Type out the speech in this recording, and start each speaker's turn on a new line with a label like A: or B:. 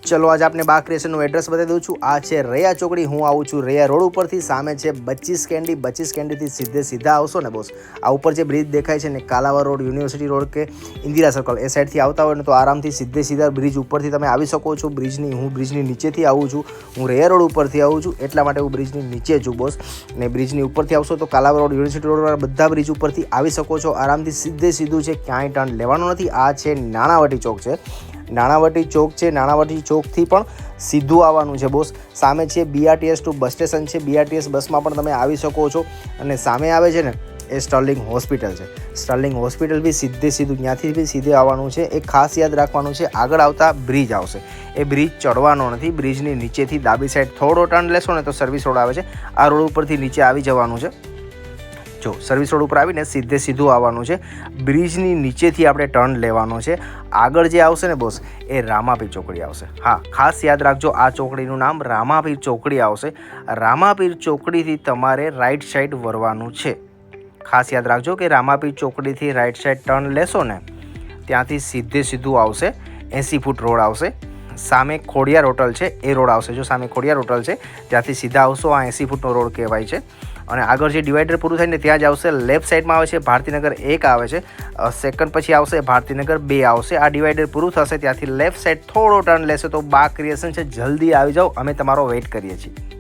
A: ચલો આજે આપણે બા ક્રિએશનનું એડ્રેસ બતાવી દઉં છું। આ છે રૈયા ચોકડી। હું આવું છું રૈયા રોડ ઉપરથી, સામે છે 25 કેન્ડીથી સીધા આવશો ને બોસ, આ ઉપર જે બ્રિજ દેખાય છે ને, કાલાવા રોડ, યુનિવર્સિટી રોડ કે ઇન્દિરા સર્કલ, એ સાઈડથી આવતા હોય ને તો આરામથી સીધા બ્રિજ ઉપરથી તમે આવી શકો છો। હું બ્રિજની નીચેથી આવું છું, હું રૈયા રોડ ઉપરથી આવું છું, એટલા માટે હું બ્રિજની નીચે છું બોસ। ને બ્રિજની ઉપરથી આવશો તો કાલાવા રોડ, યુનિવર્સિટી રોડ બધા બ્રિજ ઉપરથી આવી શકો છો આરામથી। સીધું છે, ક્યાંય ટર્ન લેવાનો નથી। આ છે નાણાવટી ચોક છે, નાણાવટી ચોકથી પણ સીધું આવવાનું છે બોસ। સામે છે BRTS ટુ બસ સ્ટેશન છે, BRTS બસમાં પણ તમે આવી શકો છો। અને સામે આવે છે ને એ સ્ટર્લિંગ હોસ્પિટલ છે, સ્ટર્લિંગ હોસ્પિટલ બી સીધું ત્યાંથી બી સીધે આવવાનું છે। એ ખાસ યાદ રાખવાનું છે, આગળ આવતા બ્રિજ આવશે, એ બ્રિજ ચડવાનો નથી, બ્રિજની નીચેથી ડાબી સાઈડ થોડો ટર્ન લેશો ને તો સર્વિસ રોડ આવે છે, આ રોડ ઉપરથી નીચે આવી જવાનું છે। જો સર્વિસ રોડ ઉપર આવીને સીધું આવવાનું છે, બ્રિજની નીચેથી આપણે ટર્ન લેવાનો છે। આગળ જે આવશે ને બોસ એ રામાપીર ચોકડી આવશે। હા, ખાસ યાદ રાખજો, આ ચોકડીનું નામ રામાપીર ચોકડી આવશે। રામાપીર ચોકડીથી તમારે રાઈટ સાઈડ વળવાનું છે। ખાસ યાદ રાખજો કે રામાપીર ચોકડીથી રાઈટ સાઈડ ટર્ન લેશો ને ત્યાંથી સીધું આવશે, 80 ફૂટ રોડ આવશે। સામે ખોડિયાર હોટલ છે એ રોડ આવશે, જો સામે ખોડિયાર હોટલ છે ત્યાંથી સીધા આવશો, આ 80 ફૂટનો રોડ કહેવાય છે। અને આગળ જે ડિવાઈડર પૂરું થાય ને ત્યાં જ આવશે, લેફ્ટ સાઈડમાં આવે છે ભારતીનગર 1 આવે છે, સેકન્ડ પછી આવશે ભારતીનગર 2 આવશે। આ ડિવાઈડર પૂરું થશે ત્યાંથી લેફ્ટ સાઈડ થોડો ટર્ન લેશે તો બા ક્રિએશન છે, જલ્દી આવી જાઓ, અમે તમારો વેઇટ કરીએ છીએ।